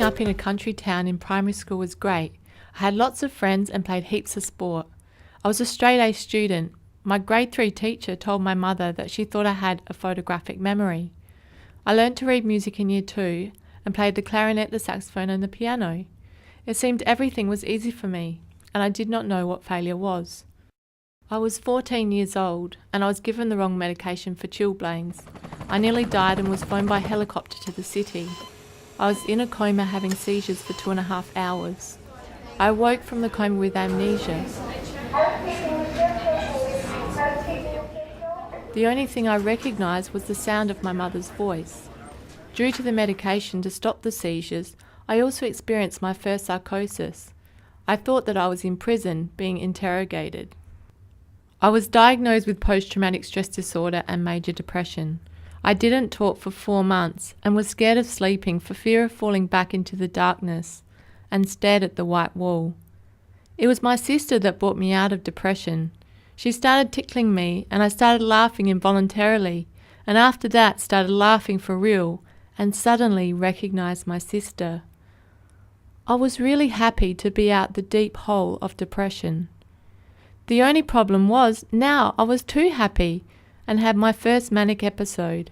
up in a country town in primary school was great. I had lots of friends and played heaps of sport. I was a straight-A student. My grade 3 teacher told my mother that she thought I had a photographic memory. I learnt to read music in year 2 and played the clarinet, the saxophone and the piano. It seemed everything was easy for me, and I did not know what failure was. I was 14 years old and I was given the wrong medication for chilblains. I nearly died and was flown by helicopter to the city. I was in a coma having seizures for 2.5 hours. I awoke from the coma with amnesia. The only thing I recognised was the sound of my mother's voice. Due to the medication to stop the seizures, I also experienced my first psychosis. I thought that I was in prison being interrogated. I was diagnosed with post-traumatic stress disorder and major depression. I didn't talk for 4 months and was scared of sleeping for fear of falling back into the darkness and stared at the white wall. It was my sister that brought me out of depression. She started tickling me and I started laughing involuntarily, and after that started laughing for real and suddenly recognised my sister. I was really happy to be out the deep hole of depression. The only problem was now I was too happy and had my first manic episode.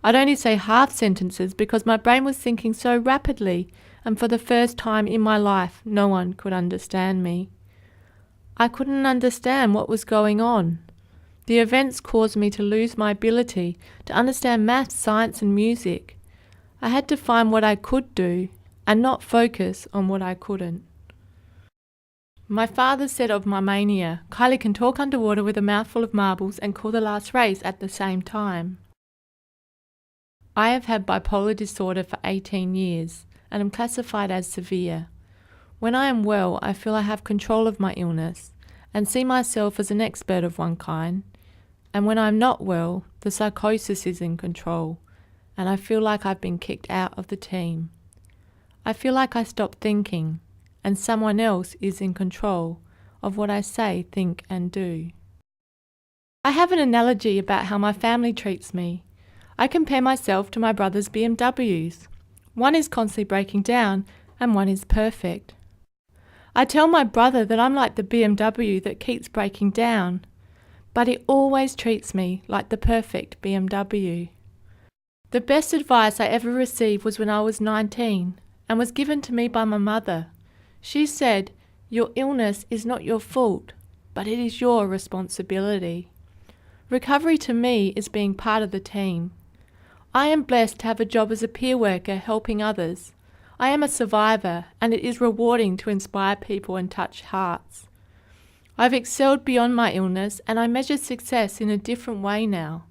I'd only say half sentences because my brain was thinking so rapidly, and for the first time in my life no one could understand me. I couldn't understand what was going on. The events caused me to lose my ability to understand maths, science and music. I had to find what I could do and not focus on what I couldn't. My father said of my mania, Kylie can talk underwater with a mouthful of marbles and call the last race at the same time. I have had bipolar disorder for 18 years and am classified as severe. When I am well, I feel I have control of my illness and see myself as an expert of one kind. And when I'm not well, the psychosis is in control and I feel like I've been kicked out of the team. I feel like I stopped thinking and someone else is in control of what I say, think and do. I have an analogy about how my family treats me. I compare myself to my brother's BMWs. One is constantly breaking down and one is perfect. I tell my brother that I'm like the BMW that keeps breaking down, but he always treats me like the perfect BMW. The best advice I ever received was when I was 19 and was given to me by my mother. She said, "Your illness is not your fault, but it is your responsibility." Recovery to me is being part of the team. I am blessed to have a job as a peer worker helping others. I am a survivor and it is rewarding to inspire people and touch hearts. I've excelled beyond my illness and I measure success in a different way now.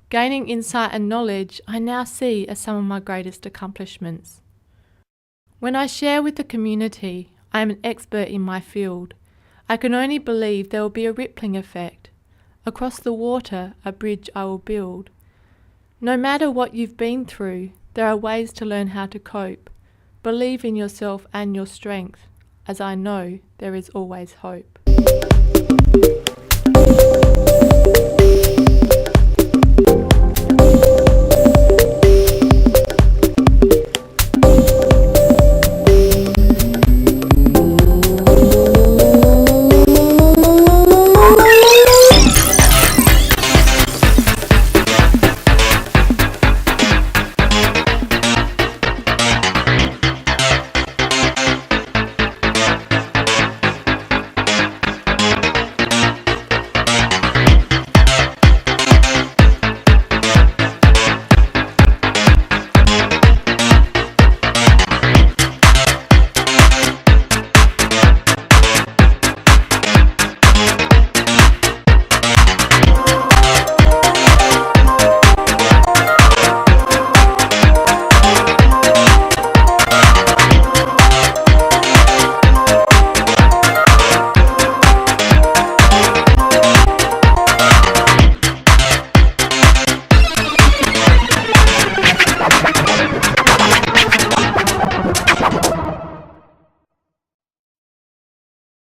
Gaining insight and knowledge I now see as some of my greatest accomplishments. When I share with the community, I am an expert in my field. I can only believe there will be a rippling effect. Across the water, a bridge I will build. No matter what you've been through, there are ways to learn how to cope. Believe in yourself and your strength, as I know there is always hope.